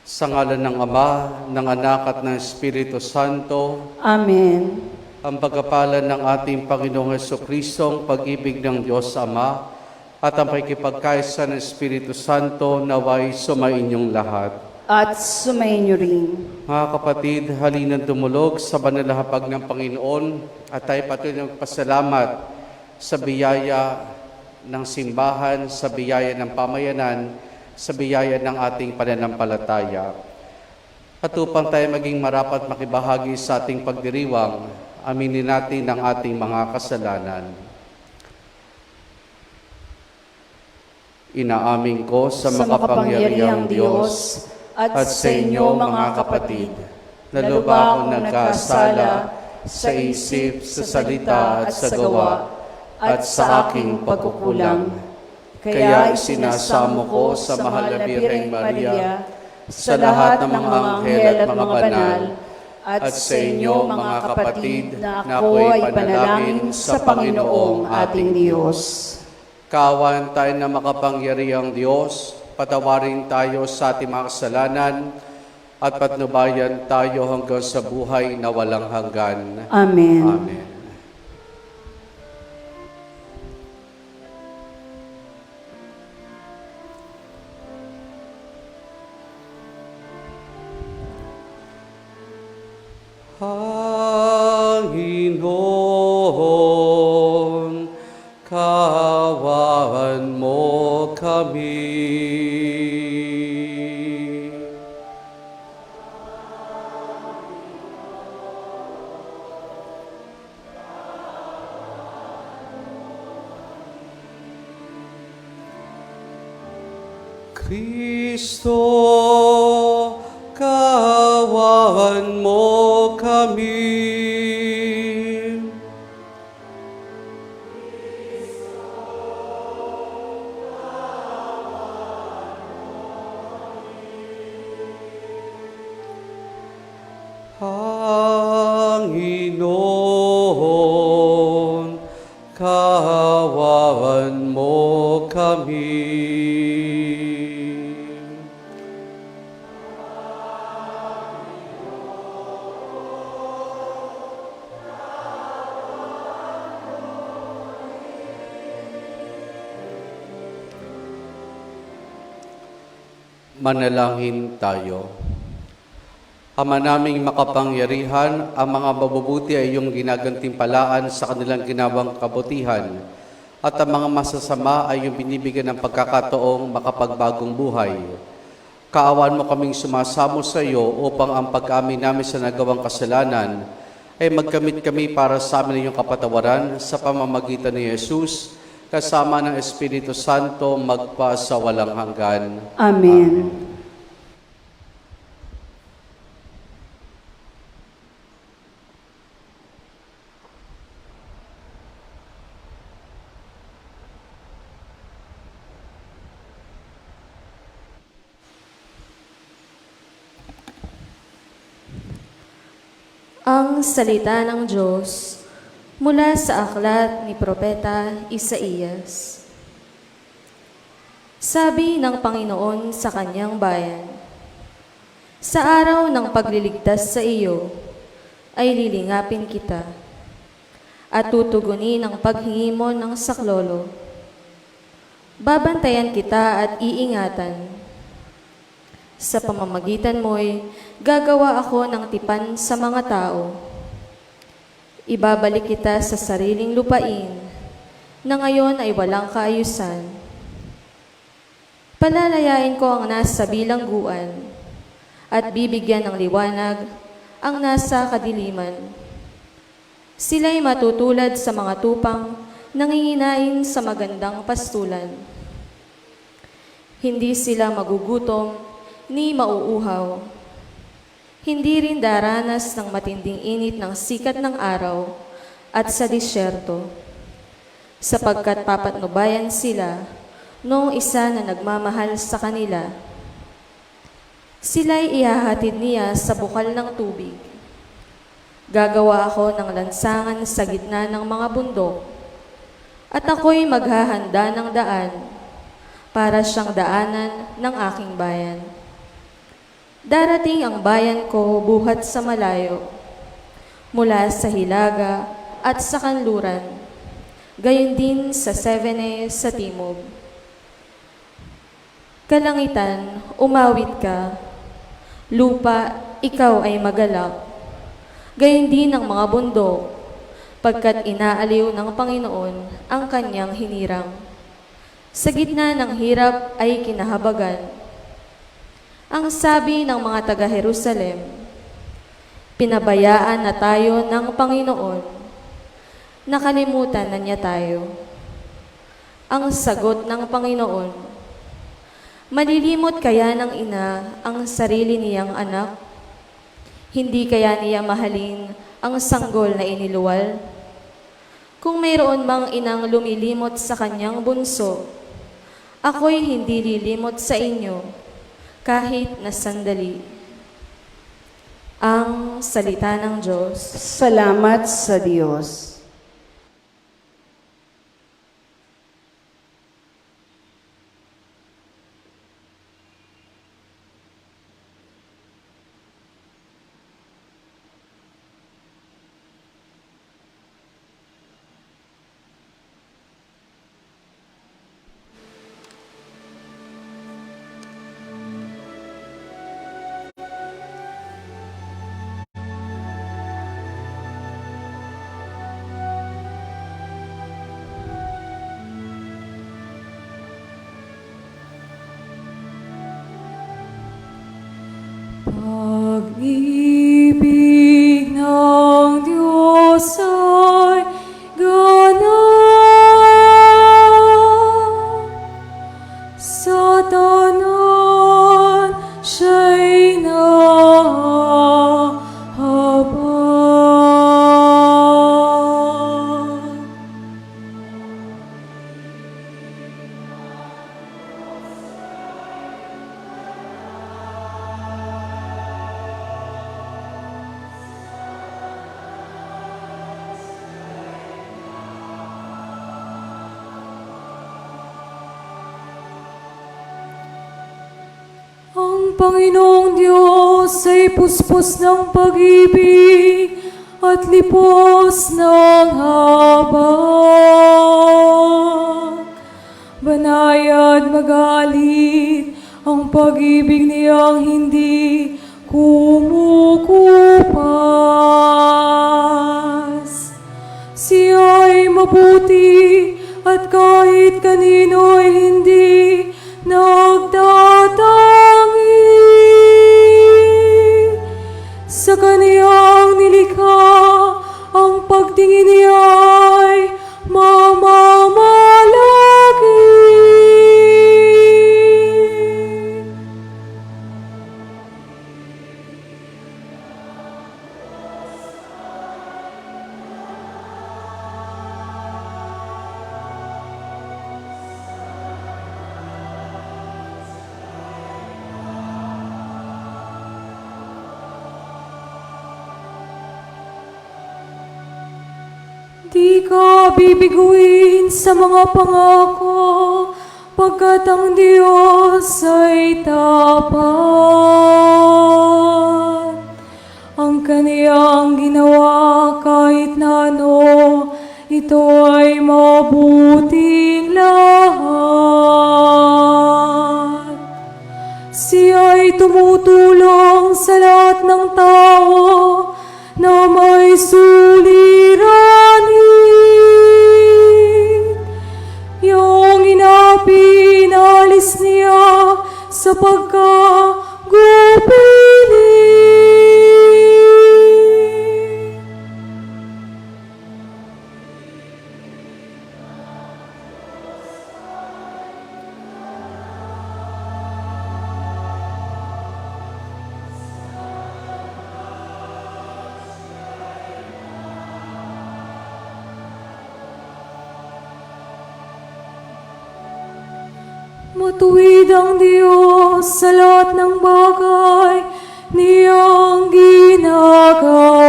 Sa ngalan ng Ama, ng Anak at ng Espiritu Santo, Amen. ang pagkapalan ng ating Panginoong Hesukristo, ang pag-ibig ng Diyos Ama, at ang pakikipagkaisa ng Espiritu Santo naway sumainyong lahat. At sumainyo rin. Mga kapatid, halina't tumulog sa banal na hapag ng Panginoon at tayo patuloy ng pasalamat sa biyaya ng simbahan, sa biyaya ng pamayanan, sa biyaya ng ating pananampalataya. At upang tayo maging marapat makibahagi sa ating pagdiriwang, aminin natin ang ating mga kasalanan. Inaamin ko sa makapangyarihang Diyos at sa inyo mga kapatid, na lubha akong nagkasala sa isip, sa salita at sa gawa, at sa aking pagkukulang. Kaya isinasamo ko sa mahal na Birheng Maria, sa lahat ng mga anghel at mga banal, at sa inyo mga kapatid, na ako ay panalangin sa Panginoong ating Diyos. Kaawaan tayo na makapangyarihang Diyos, patawarin tayo sa ating mga kasalanan, at patnubayan tayo hanggang sa buhay na walang hanggan. Amen. Amen. Panginoon, kaawaan mo kami. Kristo, kaawaan mo kami. Panginoon, kaawaan mo kami. Manalangin tayo. Ama naming makapangyarihan, ang mga mabubuti ay iyong ginagantimpalaan sa kanilang ginawang kabutihan, at ang mga masasama ay iyong binibigyan ng pagkakataong makapagbagong buhay. Kaawan mo kaming sumasamo sa iyo upang ang pag-amin namin sa nagawang kasalanan ay magkamit kami para sa amin iyong kapatawaran sa pamamagitan ni Jesus, kasama ng Espiritu Santo magpa sa walang hanggan. Amen. Ang salita ng Diyos mula sa aklat ni Propeta Isaías. Sabi ng Panginoon sa kanyang bayan, sa araw ng pagliligtas sa iyo, ay lilingapin kita, at tutugunin ang paghingi mo ng saklolo. Babantayan kita at iingatan. Sa pamamagitan mo'y gagawa ako ng tipan sa mga tao. Ibabalik kita sa sariling lupain na ngayon ay walang kaayusan. Palalayain ko ang nasa bilangguan at bibigyan ng liwanag ang nasa kadiliman. Sila'y matutulad sa mga tupang nanginginain sa magandang pastulan. Hindi sila magugutom ni mauuhaw. Hindi rin daranas ng matinding init ng sikat ng araw at sa disyerto, sapagkat papatnubayan sila noong isa na nagmamahal sa kanila. Sila'y ihahatid niya sa bukal ng tubig. Gagawa ako ng lansangan sa gitna ng mga bundok, at ako'y maghahanda ng daan para siyang daanan ng aking bayan. Darating ang bayan ko buhat sa malayo, mula sa hilaga at sa kanluran, gayon din sa Sevene sa timog. Kalangitan, umawit ka, lupa, ikaw ay magalak, gayon din ang mga bundok, pagkat inaaliw ng Panginoon ang kanyang hinirang. Sa gitna ng hirap ay kinahabagan. Ang sabi ng mga taga-Jerusalem, pinabayaan na tayo ng Panginoon, nakalimutan na niya tayo. Ang sagot ng Panginoon, malilimot kaya ng ina ang sarili niyang anak? Hindi kaya niya mahalin ang sanggol na iniluwal? Kung mayroon mang inang lumilimot sa kanyang bunso, ako'y hindi lilimot sa inyo, kahit na sandali. Ang salita ng Diyos. Salamat sa Diyos. Pag-ibig ng Diyos ay ganap, sa tanan siya'y nahabag. Ang Panginoong Diyos ay puspos ng pag-ibig at lipos ng habag. Banayad magalit ang pag-ibig niyang hindi kumukupas. Siya'y mabuti at kahit kanino'y hindi nagtatangi. Sa kaniyang nilikha, ang pagtingin niya'y mamamalagi. Di ka bibiguin sa mga pangako, pagkat ang Diyos ay tapat. Ang kaniyang ginawa kahit na ano, ito ay mabuting lahat. Siya'y tumutulong sa lahat ng tao na may suliranin. Yung inapi, inalis niya sa pagkagupili. Matuwid ang Diyos sa lahat ng bagay niyang ginagawa.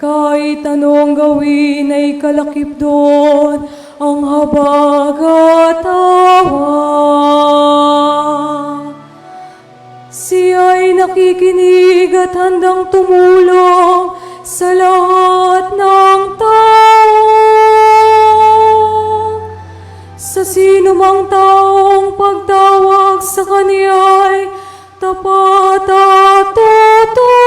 Kahit anong gawin ay kalakip doon ang habag at tawa. nakikinig at handang tumulong sa lahat ng tao. Sa sino mang taong pagtawag sa kaniya'y tapat at totoo.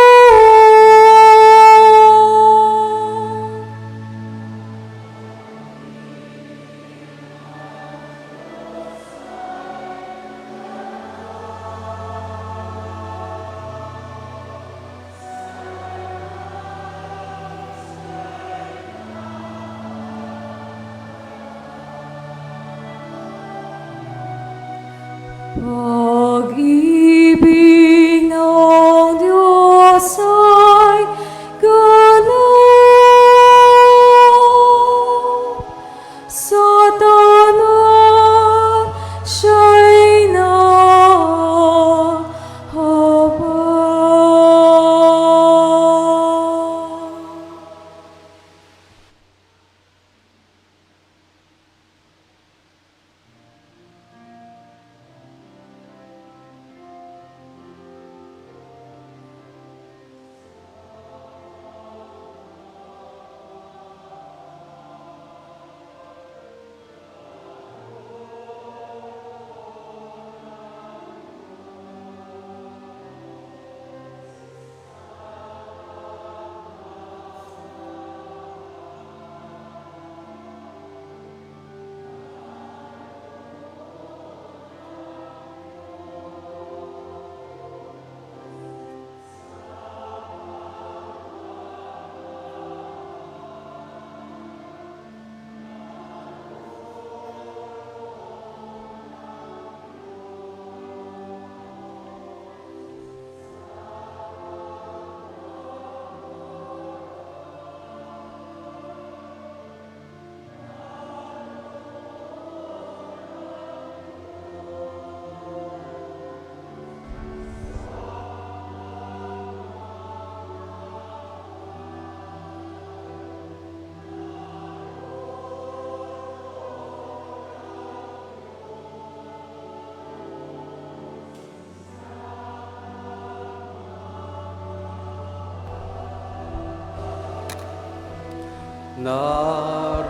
Pag-ibig ng Diyos ay ganap sa tanan, siya'y nahabag.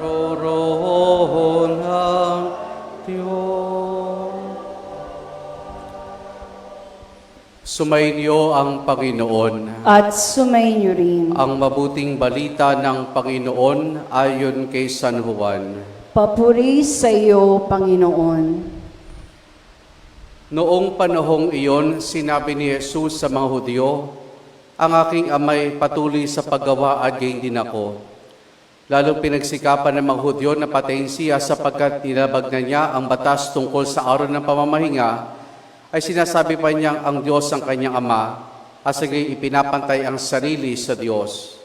Naroroon ang Diyos. Sumainyo ang Panginoon. At sumainyo rin. Ang mabuting balita ng Panginoon ayon kay San Juan. Papuri sa iyo, Panginoon. Noong panahong iyon, sinabi ni Jesus sa mga Hudyo, "Ang aking ama'y patuloy sa paggawa at gayon din ako." Lalong pinagsikapan ng mga Hudyo na patayin siya sapagkat nilabag na niya ang batas tungkol sa araw ng pamamahinga, ay sinasabi pa niyang ang Diyos ang kanyang Ama, at sagay ipinapantay ang sarili sa Diyos.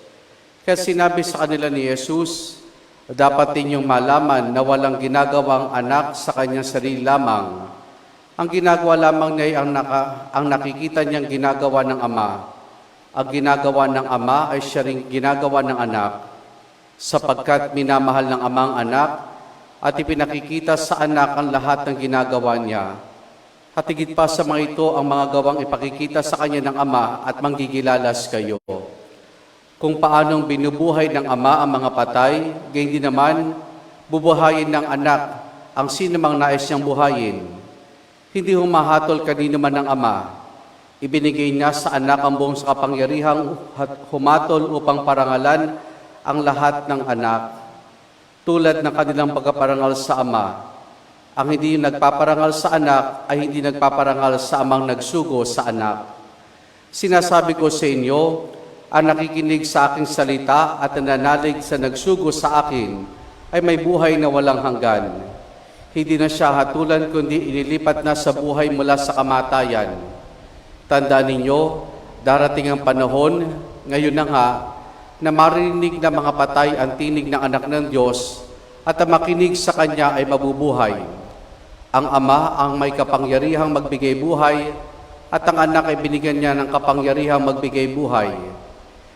Kaya sinabi sa kanila ni Jesus, dapat ninyong malaman na walang ginagawang anak sa kanyang sarili lamang. Ang ginagawa lamang niya ay ang nakikita niyang ginagawa ng Ama. Ang ginagawa ng Ama ay siya ring ginagawa ng anak, sapagkat minamahal ng Ama ang anak at ipinakikita sa anak ang lahat ng ginagawa niya. At higit pa sa mga ito ang mga gawang ipakikita sa kanya ng Ama at manggigilalas kayo. Kung paanong binubuhay ng Ama ang mga patay, gayon din naman bubuhayin ng anak ang sinumang nais niyang buhayin. Hindi humahatol kanino man ng Ama. Ibinigay niya sa anak ang buong kapangyarihang humatol upang parangalan ang lahat ng anak, tulad ng kanilang pagkaparangal sa Ama. Ang hindi nagpaparangal sa anak ay hindi nagpaparangal sa amang nagsugo sa anak. Sinasabi ko sa inyo, ang nakikinig sa aking salita at nananalig sa nagsugo sa akin ay may buhay na walang hanggan. Hindi na siya hatulan kundi inilipat na sa buhay mula sa kamatayan. Tandaan ninyo, darating ang panahon, ngayon na nga, na marinig ng mga patay ang tinig ng anak ng Diyos at ang makinig sa Kanya ay mabubuhay. Ang Ama ang may kapangyarihang magbigay buhay at ang anak ay binigyan niya ng kapangyarihang magbigay buhay.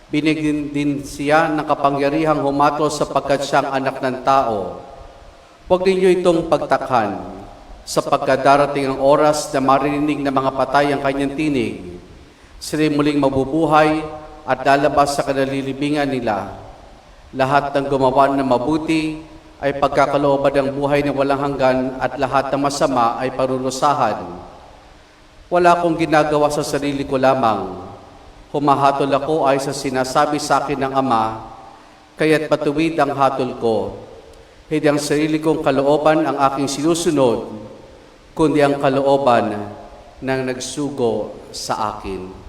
Binigyan din siya ng kapangyarihang humatol sapagkat siyang anak ng tao. Huwag ninyo itong pagtakhan sapagkat darating ang oras na marinig ng mga patay ang Kanyang tinig. Sila'y muling mabubuhay at lalabas sa kanalilibingan nila. Lahat ng gumawa ng mabuti ay pagkakalooban ng buhay na walang hanggan at lahat ng masama ay parurusahan. Wala akong ginagawa sa sarili ko lamang. Humahatol ako ay sa sinasabi sa akin ng Ama, kaya't patuwid ang hatol ko. Hindi ang sarili kong kalooban ang aking sinusunod, kundi ang kalooban ng nagsugo sa akin.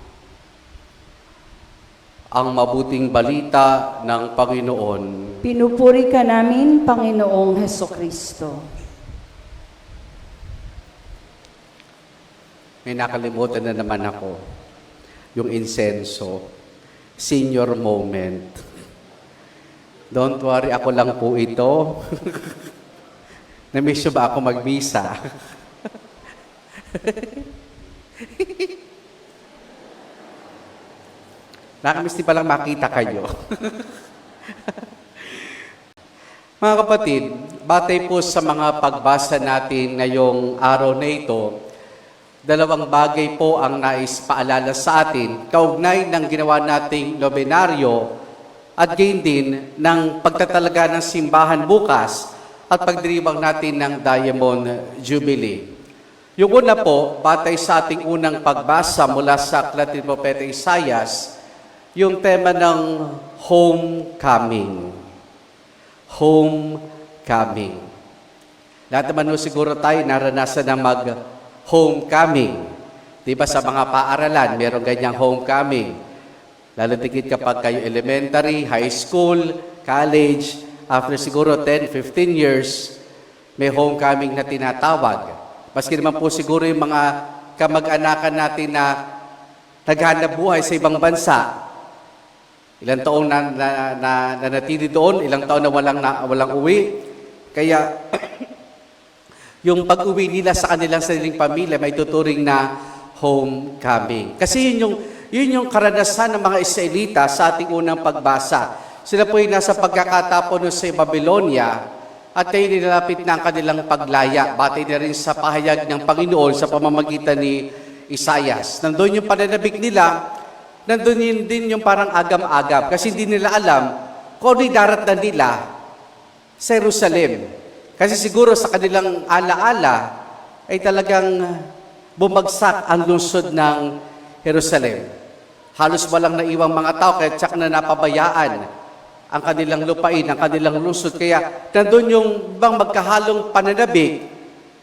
Ang mabuting balita ng Panginoon. Pinupuri ka namin, Panginoong Hesukristo. May nakalimutan na naman ako. Yung insenso. Senior moment. Don't worry, ako lang po ito. Na-miss nyo ba ako magmisa? Nakamiss din palang makita kayo. Mga kapatid, batay po sa mga pagbasa natin ngayong araw na ito, dalawang bagay po ang nais paalala sa atin, kaugnay ng ginawa nating nobenaryo at gain din ng pagtatalaga ng simbahan bukas at pagdiriwang natin ng Diamond Jubilee. Yung una po, batay sa ating unang pagbasa mula sa Aklat ni Propeta Isaias, yung tema ng homecoming. Homecoming. Lahat naman siguro tayo naranasan na mag-homecoming. Diba sa mga paaralan, meron ganyang homecoming. Lalo tigit kapag kayo elementary, high school, college, after siguro 10, 15 years, may homecoming na tinatawag. Maski naman po siguro yung mga kamag-anakan natin na naghanap buhay sa ibang bansa. Ilang taon na natili doon, ilang taon na walang uwi. Kaya, yung pag-uwi nila sa kanilang sariling pamilya, may tuturing na homecoming. Kasi yun yung karanasan ng mga Israelita sa ating unang pagbasa. Sila po ay nasa pagkakatapon sa Babylonia at kayo nilalapit na ang kanilang paglaya. Batay na rin sa pahayag ng Panginoon sa pamamagitan ni Isaias. Nandun yung pananabik nila, nandun yun din yung parang agam-agam kasi hindi nila alam kung ano daratan nila sa Jerusalem. Kasi siguro sa kanilang alaala ay talagang bumagsak ang lungsod ng Jerusalem. Halos walang naiwang mga tao kaya tsak na napabayaan ang kanilang lupain, ang kanilang lungsod. Kaya nandun yung bang magkahalong pananabik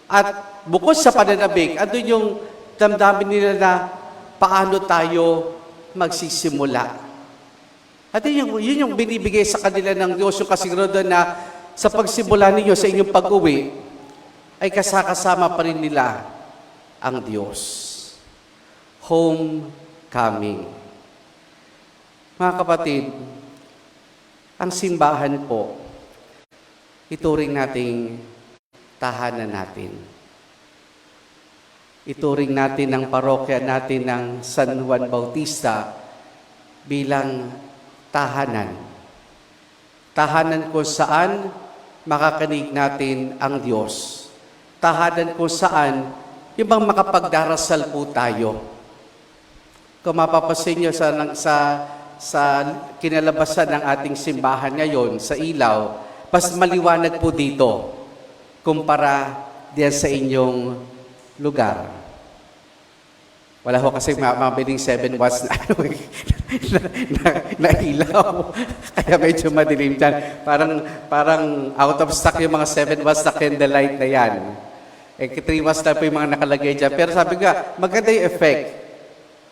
at bukod sa pananabik, andun yung damdamin nila na paano tayo magsisimula. At yun yung binibigay sa kanila ng Diyos, yung kasiguraduhan na sa pagsimula ninyo sa inyong pag-uwi, ay kasakasama pa rin nila ang Diyos. Homecoming. Mga kapatid, ang simbahan po, ituring nating tahanan natin. Ituring natin ang parokya natin ng San Juan Bautista bilang tahanan. Tahanan kung saan makakanig natin ang Diyos. Tahanan kung saan yung bang makapagdarasal po tayo. Kung mapapasin nyo sa kinalabasan ng ating simbahan ngayon, sa ilaw, mas maliwanag po dito kumpara diyan sa inyong lugar. Wala ho kasi mabiling 7 watts na ilaw. Kaya medyo madilim dyan. Parang out of stock yung mga 7 watts na candlelight na yan. 3 watts na po yung mga nakalagay dyan. Pero sabi ko, maganda yung effect.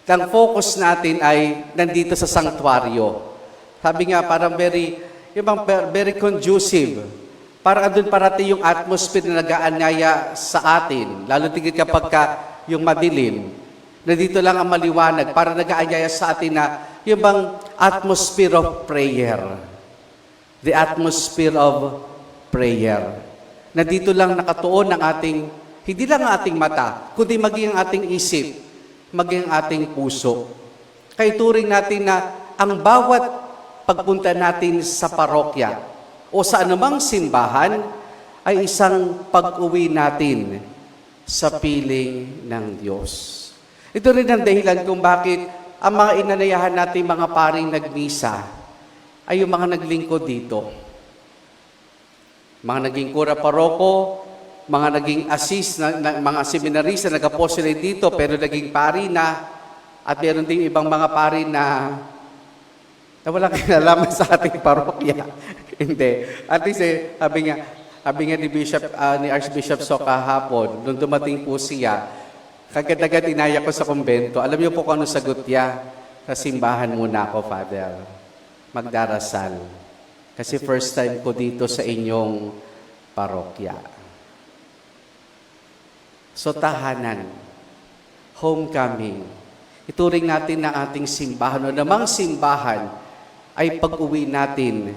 Ang focus natin ay nandito sa sanctuaryo. Sabi nga, parang very conducive. Parang andun parating yung atmosphere na nag-aanyaya sa atin. Lalo tigit kapag yung madilim. Nandito lang ang maliwanag para nag-aanyaya sa atin na yung bang atmosphere of prayer. The atmosphere of prayer. Nandito lang nakatuon ang ating, hindi lang ang ating mata, kundi maging ang ating isip, maging ang ating puso. Kaya turing natin na ang bawat pagpunta natin sa parokya, o sa anumang simbahan ay isang pag-uwi natin sa piling ng Diyos. Ito rin ang dahilan kung bakit ang mga inanayahan natin mga paring nagmisa ay yung mga naglingkod dito. Mga naging kura paroko, mga naging assist, mga seminarista, nag-apostolate dito, pero naging pari na, at meron din ibang mga pari na walang kinalaman sa ating parokya. Hindi. At least, sabi nga ni Archbishop So kahapon, nung dumating po siya, kagad-agad inaya ko sa kumbento. Alam niyo po kung ano sagot niya? Sa simbahan muna ako, Father. Magdarasal. Kasi first time ko dito sa inyong parokya. So tahanan, homecoming, ituring natin na ating simbahan o namang simbahan ay pag-uwi natin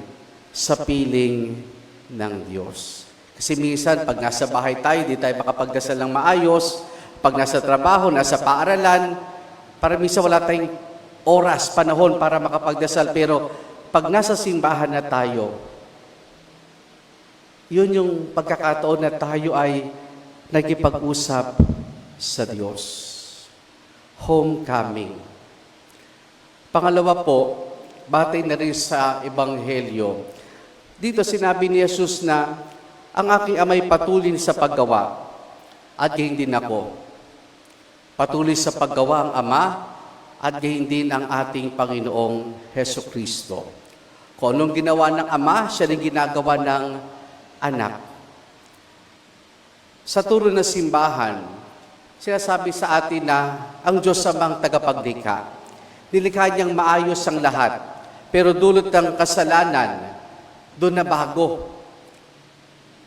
sa piling ng Diyos. Kasi minsan, pag nasa bahay tayo, di tayo makapagdasal ng maayos. Pag nasa trabaho, nasa paaralan, para minsan wala tayong oras, panahon para makapagdasal. Pero pag nasa simbahan na tayo, yun yung pagkakataon na tayo ay nagkipag-usap sa Diyos. Homecoming. Pangalawa po, batay na rin sa Ebanghelyo. Dito sinabi ni Jesus na, ang aking amay patuloy sa paggawa, at gayon din ako. Patuloy sa paggawa ang Ama, at gayon din ang ating Panginoong Hesukristo. Kung anong ginawa ng Ama, siya rin ginagawa ng Anak. Sa turo ng simbahan, sinasabi sa atin na ang Diyos amang tagapaglikha. Nilikha niyang maayos ang lahat, pero dulot ng kasalanan, doon na bago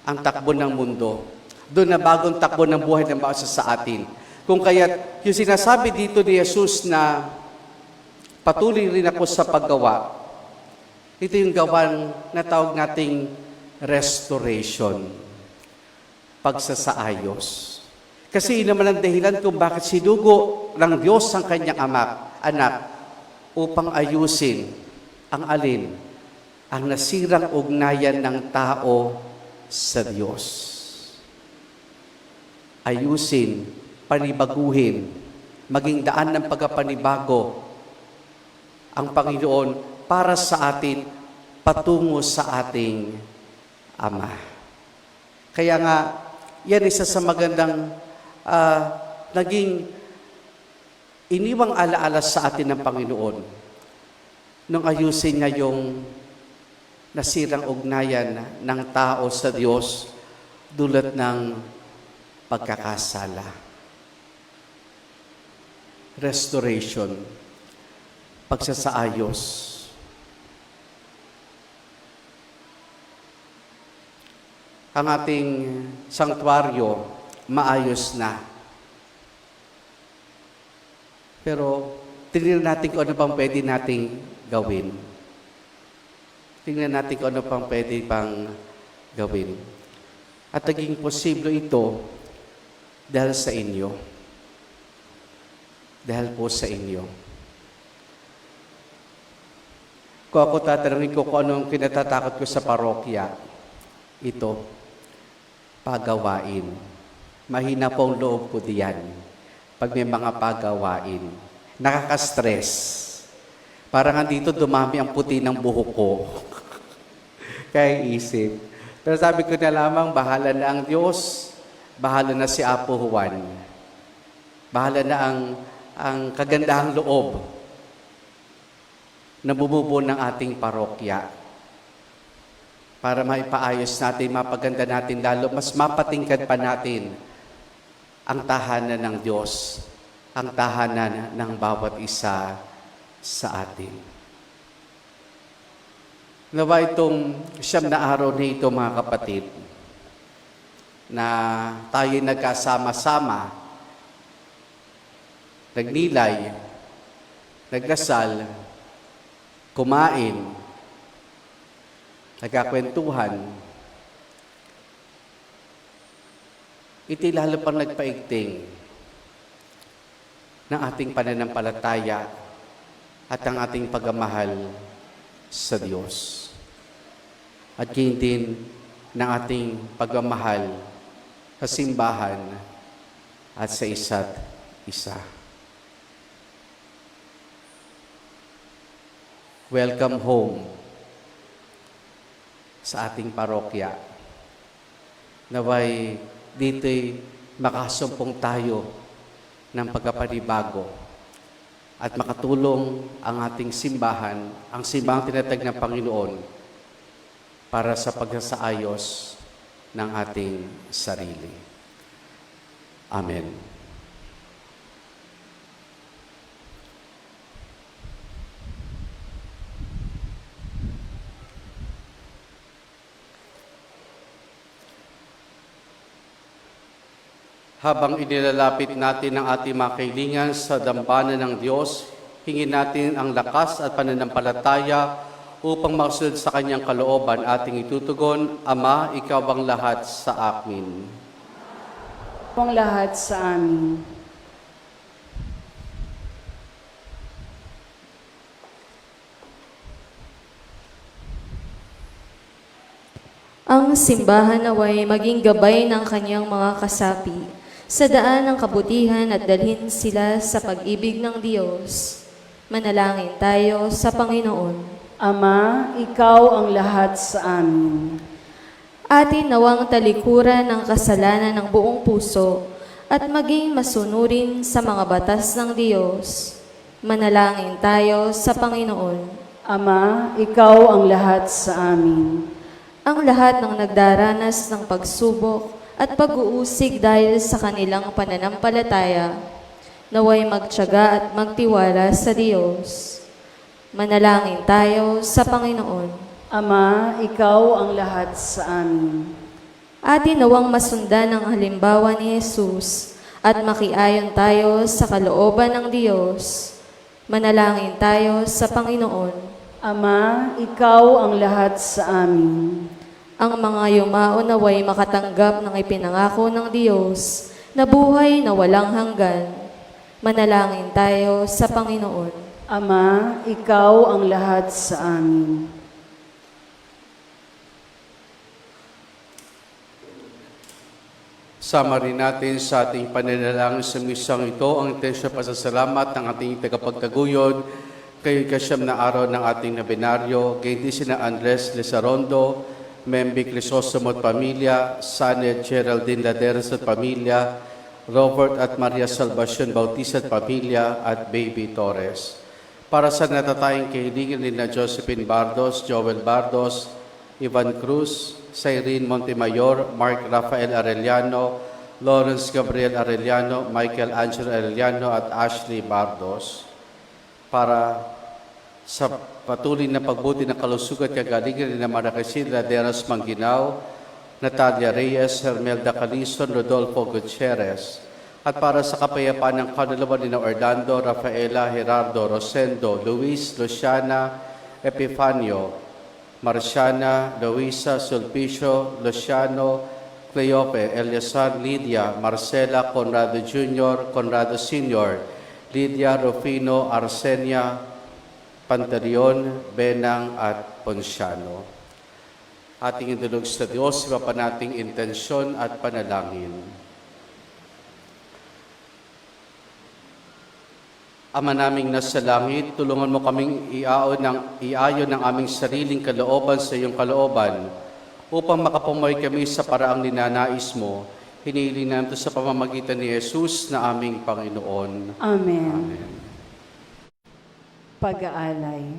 ang takbo ng mundo. Doon na bagong takbo ng buhay ng bawat isa sa atin. Kung kaya yung sinasabi dito ni Jesus na patuloy rin ako sa paggawa, ito yung gawan na tawag nating restoration, pagsasaayos. Kasi yun naman ang dahilan kung bakit sinugo ng Diyos ang kanyang anak upang ayusin ang alin, ang nasirang ugnayan ng tao sa Diyos. Ayusin, panibaguhin, maging daan ng pagpapanibago ang Panginoon para sa atin, patungo sa ating Ama. Kaya nga, yan isa sa magandang naging iniwang alaala sa atin ng Panginoon nung ayusin niya yung nasirang ugnayan ng tao sa Diyos dulot ng pagkakasala. Restoration, pagsasaayos. Ang ating sanktuaryo, maayos na. Pero, tingnan natin kung ano pang pwede nating gawin. Tingnan natin kung ano pang pwede pang gawin. At naging posible ito dahil sa inyo. Dahil po sa inyo. Kung ako tatanungin ko kung anong kinatatakot ko sa parokya, ito, pagawain. Mahina po ang loob ko diyan pag may mga pagawain. Nakaka-stress. Parang dito dumami ang puti ng buhok ko. Kaya isip. Pero sabi ko na lamang, bahala na ang Diyos, bahala na si Apo Juan. Bahala na ang kagandahang loob na bumubuo ng ating parokya. Para maipaayos natin, mapaganda natin, lalo mas mapatingkad pa natin ang tahanan ng Diyos, ang tahanan ng bawat isa sa atin. Nawa itong 9 na araw na ito, mga kapatid, na tayo nagkasama-sama, nagnilay, nagdasal, kumain, nagkakwentuhan, ito'y lalo pang nagpaigting ng ating pananampalataya at ang ating pagmamahal sa Diyos. At gayon din ng ating pagmamahal sa simbahan at sa isa't isa. welcome home sa ating parokya. Naway dito'y makasumpong tayo ng pagkapanibago at makatulong ang ating simbahan, ang simbahang tinatag ng Panginoon para sa pagsasaayos ng ating sarili. Amen. Habang inilalapit natin ang ating mga kailingan sa dambana ng Diyos, hingin natin ang lakas at pananampalataya upang makasunod sa Kanyang kalooban. Ating itutugon, Ama, Ikaw ang lahat sa amin. Ang lahat sa amin. Ang simbahan naway maging gabay ng kanyang mga kasapi sa daan ng kabutihan at dalhin sila sa pag-ibig ng Diyos. Manalangin tayo sa Panginoon. Ama, Ikaw ang lahat sa amin. Atin nawang talikuran ng kasalanan ng buong puso at maging masunurin sa mga batas ng Diyos. Manalangin tayo sa Panginoon. Ama, Ikaw ang lahat sa amin. Ang lahat ng nagdaranas ng pagsubok at pag-uusig dahil sa kanilang pananampalataya, naway magtiyaga at magtiwala sa Diyos. Manalangin tayo sa Panginoon. Ama, Ikaw ang lahat sa amin. Atin nawang masundan ang halimbawa ni Jesus at makiayon tayo sa kalooban ng Diyos. Manalangin tayo sa Panginoon. Ama, Ikaw ang lahat sa amin. Ang mga yumao naway makatanggap ng ipinangako ng Diyos na buhay na walang hanggan. Manalangin tayo sa Panginoon. Ama, Ikaw ang lahat sa amin. Sama rin natin sa ating pananalangin sa misang ito ang intensyon pasasalamat ng ating tagapagtaguyod kay kasyam na araw ng ating nobinaryo, kay di sina Andres Lesarondo, Membi Crisostomo at pamilya, Saned Geraldine Laderas at pamilya, Robert at Maria Salvacion Bautista at pamilya, at Baby Torres. Para sa natatayang kahilingan ni na Josephine Bardos, Joel Bardos, Ivan Cruz, Cyrene Montemayor, Mark Rafael Arellano, Lawrence Gabriel Arellano, Michael Angelo Arellano at Ashley Bardos. Para sa patuloy na pagbuti ng kalusugan at kagalingan ni Maracaisin Laderas Mangginaw, Natalia Reyes, Hermelda Calison, Rodolfo Gutierrez, at para sa kapayapaan ng kaluluwa ni Orlando, Rafaela, Gerardo, Rosendo, Luis, Luciana, Epifanio, Marciana, Luisa, Sulpicio, Luciano, Cleope, Eliasar, Lydia, Marcela, Conrado Jr., Conrado Sr., Lydia, Rufino, Arsenia, Pantaleon, Benang at Ponciano. Ating indulog sa Diyos, iba pa nating intensyon at panalangin. Ama naming nasa langit, tulungan mo kaming iayon ng aming sariling kalooban sa iyong kalooban upang makapamoy kami sa paraang ninanais mo. Hinihiling namin ito sa pamamagitan ni Jesus na aming Panginoon. Amen. Amen. Pag-aalay.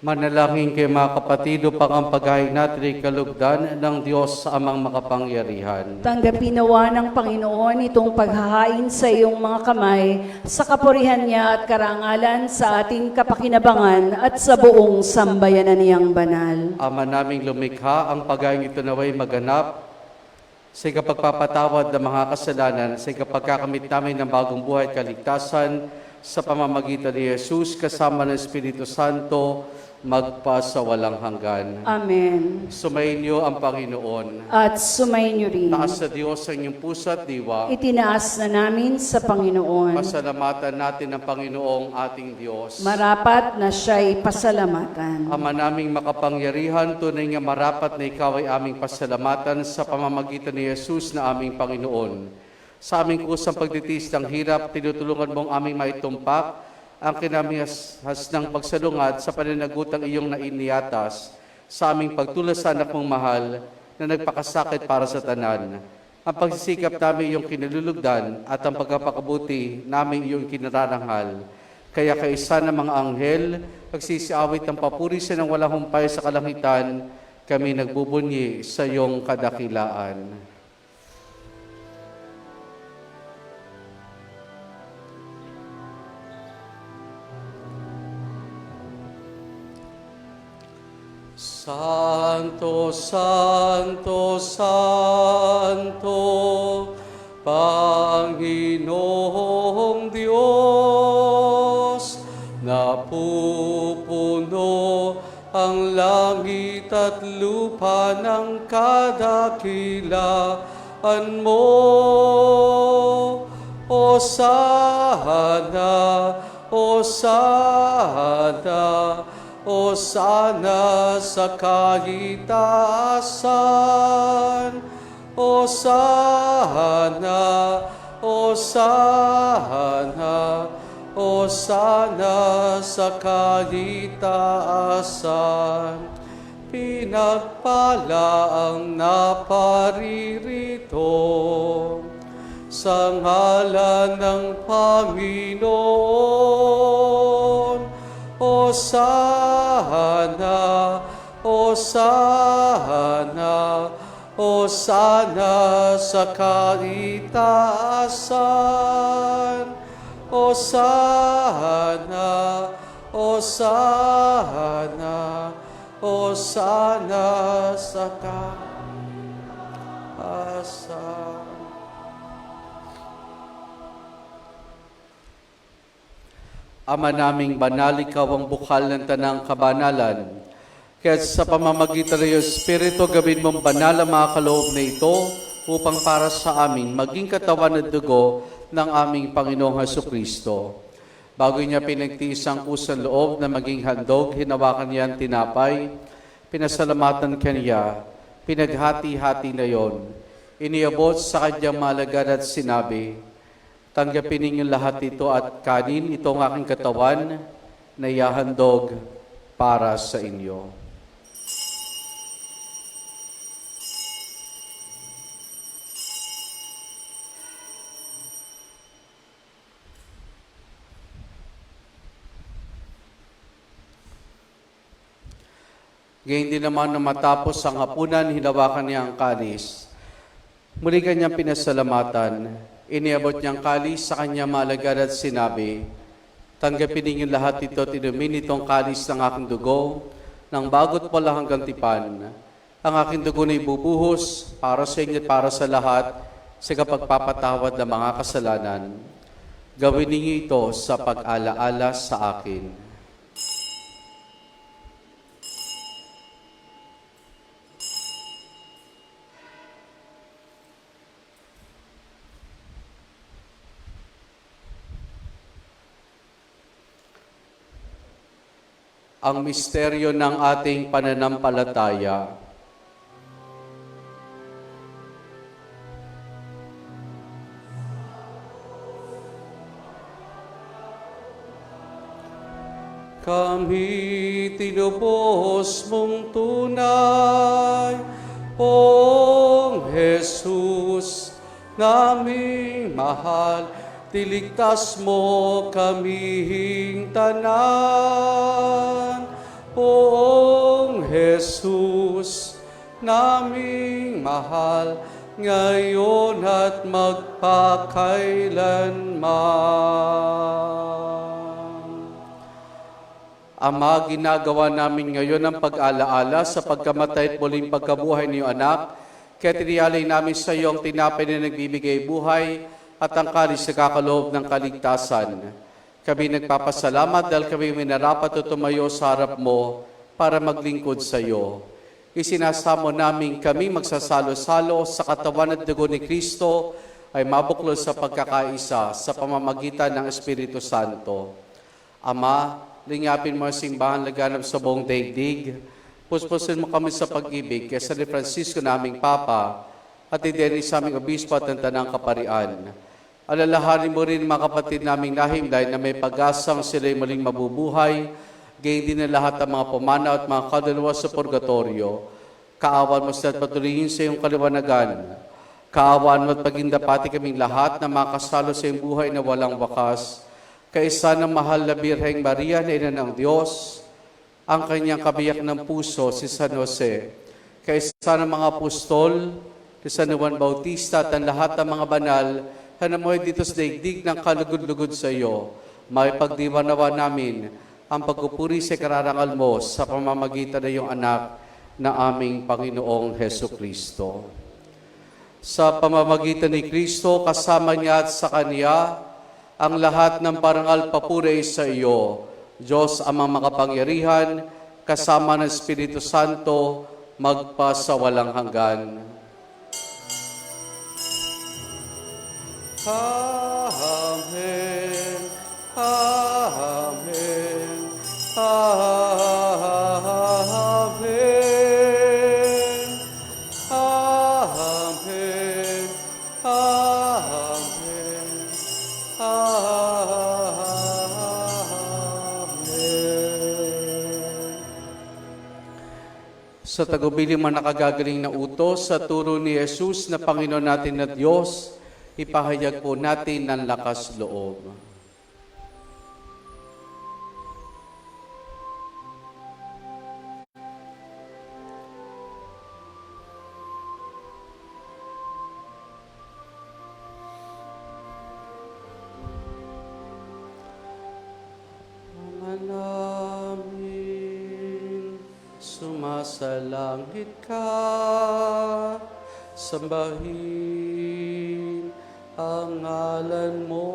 Manalangin kayo mga kapatid upang ang paghain natin ay kalugdan ng Diyos sa amang makapangyarihan. Tanggapin nawa ng Panginoon itong paghahain sa iyong mga kamay sa kapurihan niya at karangalan sa ating kapakinabangan at sa buong sambayanan niyang banal. Ama naming lumikha, ang paghain ito naway maganap sa ikapagpapatawad ng mga kasalanan, sa ikapagkakamit namin ng bagong buhay at kaligtasan sa pamamagitan ni Jesus kasama ng Espiritu Santo, magpa sa walang hanggan. Amen. Sumainyo ang Panginoon. At sumainyo rin. Taas sa Diyos ang inyong puso at diwa. Itinaas na namin sa Panginoon. Pasalamatan natin ang Panginoong ating Diyos. Marapat na siya'y pasalamatan. Ama naming makapangyarihan, tunay nga marapat na ikaw ay aming pasalamatan sa pamamagitan ni Jesus na aming Panginoon. Sa aming kusang pagtitiis ng hirap, tinutulungan mong aming maitumpak ang kinamihas ng pagsalungat sa paninagutang iyong nainiatas sa aming pagtulas sa anak mong mahal na nagpakasakit para sa tanan. Ang pagsisikap namin iyong kinalulugdan at ang pagkapakabuti namin iyong kinararanghal. Kaya kaisa ng mga anghel, pagsisiawit ng papuri sa ng walang humpay sa kalangitan, kami nagbubunyi sa iyong kadakilaan. Santo, Santo, Santo, Panginoong Diyos, napupuno ang langit at lupa ng kadakilaan mo. Hosana, Hosana, Hosana sa kahitaasan. Hosana, Hosana, Hosana sa kahitaasan. Pinagpala ang naparirito sa ngalan ng Panginoon. Hosana, Hosana, Hosana sa kaitaasan. Hosana, Hosana, Hosana sa kaitaasan. Ama naming banal, ikaw ang bukal ng tanang kabanalan. Kaya sa pamamagitan ng iyong Espiritu, gawin mong banal ang mga kaloob na ito upang para sa amin maging katawan at dugo ng aming Panginoong Hesukristo. Bago niya pinagtiis ang kusang loob na maging handog, hinawakan niya ang tinapay, pinasalamatan kaniya, pinaghati-hati na yon. Iniabot sa kanyang malagad at sinabi, tanggapin ninyong lahat ito at kanin, ito ang aking katawan na ihahandog para sa inyo. Gayon din naman na matapos ang hapunan, hinawakan niya ang kalis. Muli kanyang pinasalamatan. Iniabot niyang kalis sa kanya malagad at sinabi, tanggapin ninyong lahat ito at inumin itong kalis ng aking dugo, ng bago't pala hanggang tipan. Ang aking dugo na ibubuhos para sa inyo at para sa lahat sa kapagpapatawad ng mga kasalanan. Gawin ninyo ito sa pag-alaala sa akin. Ang misteryo ng ating pananampalataya. Kami tinubos mong tunay, Pong Jesus, naming mahal, tiligtas mo kaming tanan. Poong Jesus, naming mahal, ngayon at magpakailanman. Ama, ginagawa namin ngayon ang pag-alaala sa pagkamatay at muling pagkabuhay ni iyong anak, kaya tiniyalay namin sa iyo ang tinapay na nagbibigay buhay at ang kalis na kakaloob ng kaligtasan. Kami nagpapasalamat dahil kami minarapat o tumayo sa harap mo para maglingkod sa iyo. Isinasamo namin kami magsasalo-salo sa katawan at dugo ni Kristo ay mabuklod sa pagkakaisa sa pamamagitan ng Espiritu Santo. Ama, lingapin mo ang simbahan laganap sa buong daigdig. Puspusin mo kami sa pag-ibig kay San Francisco naming Papa at ideni sa aming obispo at ng Tanang Kaparian. Alalahanin mo rin mga kapatid naming nahimlay na may pag-asang sila'y muling mabubuhay, gayon din na lahat ng mga pumanaw at mga kaluluwa sa purgatorio. Kaawan mo sila at patuloyin sa iyong kaliwanagan. Kaawan mo at pagindapati kaming lahat na makasalo sa iyong buhay na walang wakas. Kaisa ng mahal na Birheng Maria na Ina ng Diyos, ang kanyang kabiyak ng puso, si San Jose. Kaisa ng mga apostol, si San Juan Bautista at ang lahat ng mga banal na namuhay dito sa daigdig ng kalugod-lugod sa iyo. May pagdiwanawa namin ang pagpupuri sa kararangal mo sa pamamagitan ng iyong anak na aming Panginoong Heso Kristo. Sa pamamagitan ni Kristo, kasama niya at sa Kanya, ang lahat ng parangal papuri sa iyo, Diyos amang makapangyarihan, kasama ng Espiritu Santo, magpa sa walang hanggan. Amen. Amen. Amen. Amen. Amen. Amen. Sa tagubilin man nakagagaling na utos sa turo ni Jesus na Panginoon natin at Diyos, ipahayag po natin ng lakas loob. Ama namin, sumasalangit ka, sambahin ang ngalan mo,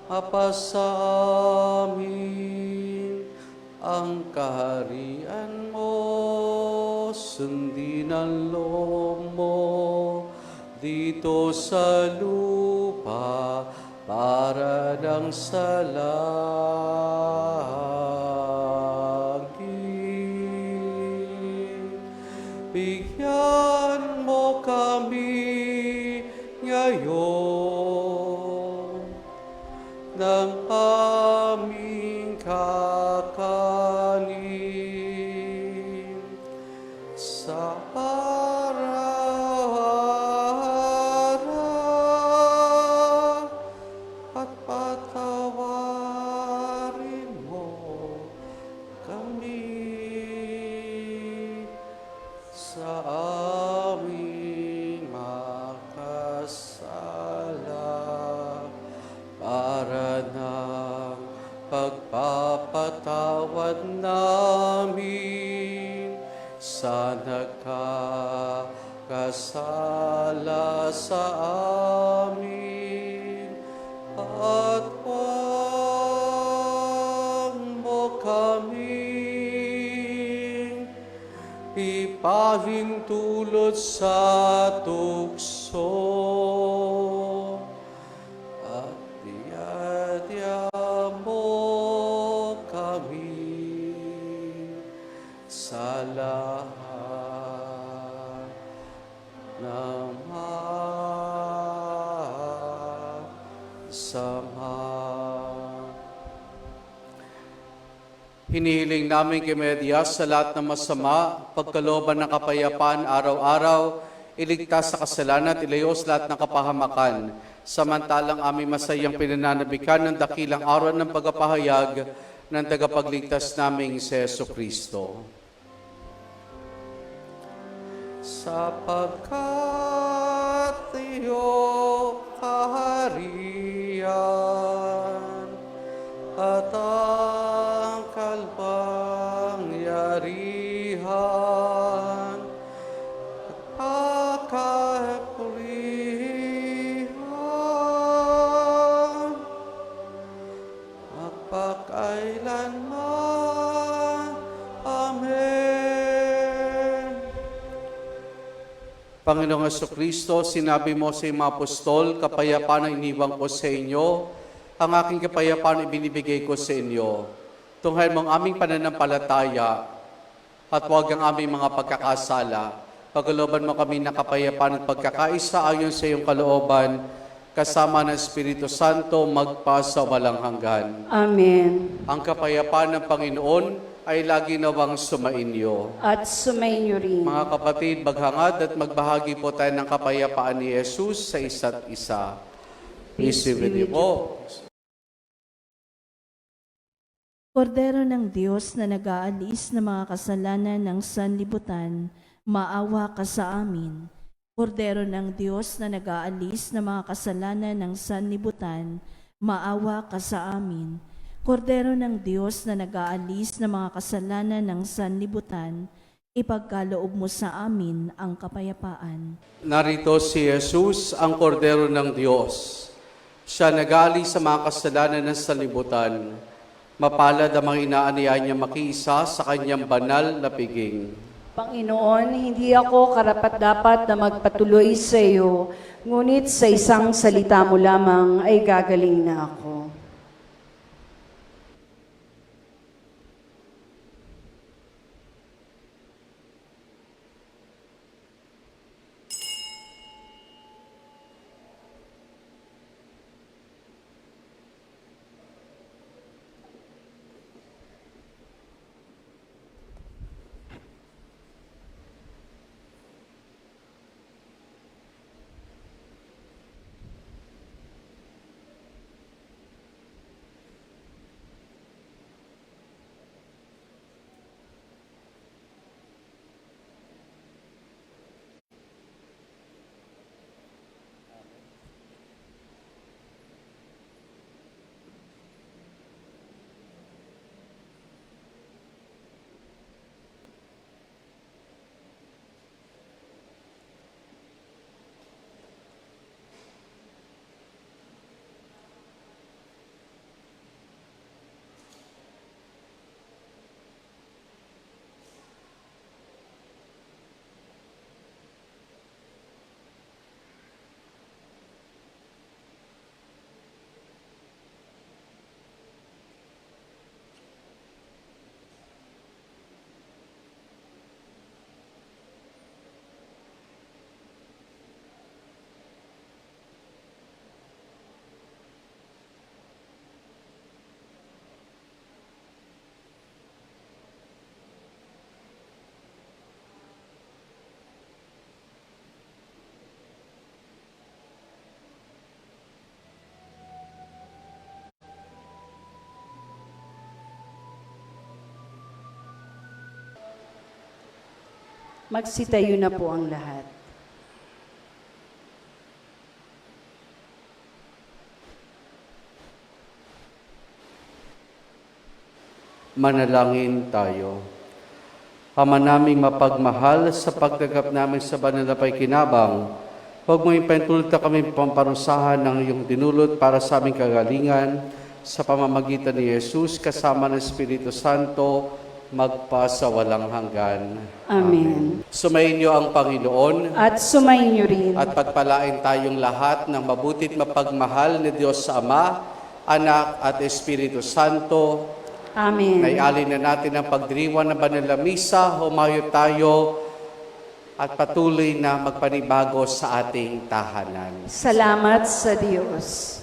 mapasa amin ang kaharian mo, sundin ang loob mo dito sa lupa para nang sa langit. Bigyan mo kami ngayon ng aming kakanin sa araw-araw at patawarin mo kami sa aming makasala para ng pagpapatawad namin sa nagkakasala sa amin at huwag mo kaming ipahintulot sa tukso at diadya mo kami sa lahat ng masama. Hinihiling namin kay Maria sa lahat ng masama, pagkalooban ng kapayapaan araw-araw, iligtas sa kasalanan at ilayos lahat ng kapahamakan. Samantalang aming masayang pinananabikan ng dakilang araw ng pagpapahayag ng tagapagligtas naming si Jesucristo. Sapagkat iyo kaharian at ang kalpangyarihan at kakapurihan magpakailanman. Amen. Panginoong Jesucristo, sinabi mo sa iyong mga apostol, kapayapaan ang iniwang ko sa inyo, ang aking kapayapaan ibinibigay ko sa inyo. Tunghayan mo ang aming pananampalataya at huwag ang aming mga pagkakasala. Pagkalooban mo kami ng kapayapaan at pagkakaisa ayon sa iyong kalooban, kasama ng Espiritu Santo magpa sa walang hanggan. Amen. Ang kapayapaan ng Panginoon ay lagi nawang sumainyo. At sumainyo rin. Mga kapatid, maghangad at magbahagi po tayo ng kapayapaan ni Jesus sa isa't isa. Peace be with you po. Kordero ng Diyos na nag-aalis ng mga kasalanan ng sanlibutan, maawa ka sa amin. Kordero ng Diyos na nag-aalis ng mga kasalanan ng sanlibutan, maawa ka sa amin. Kordero ng Diyos na nag-aalis ng mga kasalanan ng sanlibutan, ipagkaloob mo sa amin ang kapayapaan. Narito si Jesus, ang Kordero ng Diyos. Siya nag-aalis sa mga kasalanan ng sanlibutan. Mapalad ang mga inaaniya niya makiisa sa kanyang banal na piging. Panginoon, hindi ako karapat-dapat na magpatuloy sa iyo, ngunit sa isang salita mo lamang ay gagaling na ako. Magsitayo na po ang lahat. Manalangin tayo. Ama naming mapagmahal, sa pagdagap namin sa banal na pakikinabang, huwag mo ipentulta kami pamparusahan ng iyong dinulot para sa aming kagalingan sa pamamagitan ni Jesus kasama ng Espiritu Santo, magpa sa walang hanggan. Amen. Sumainyo ang Panginoon At sumainyo rin. at pagpalain tayong lahat ng mabutit mapagmahal ni Diyos sa Ama, Anak at Espiritu Santo. Amen. Naialin na natin ang pagdiriwang ng banal na misa, humayo tayo at patuloy na magpanibago sa ating tahanan. Salamat sa Diyos.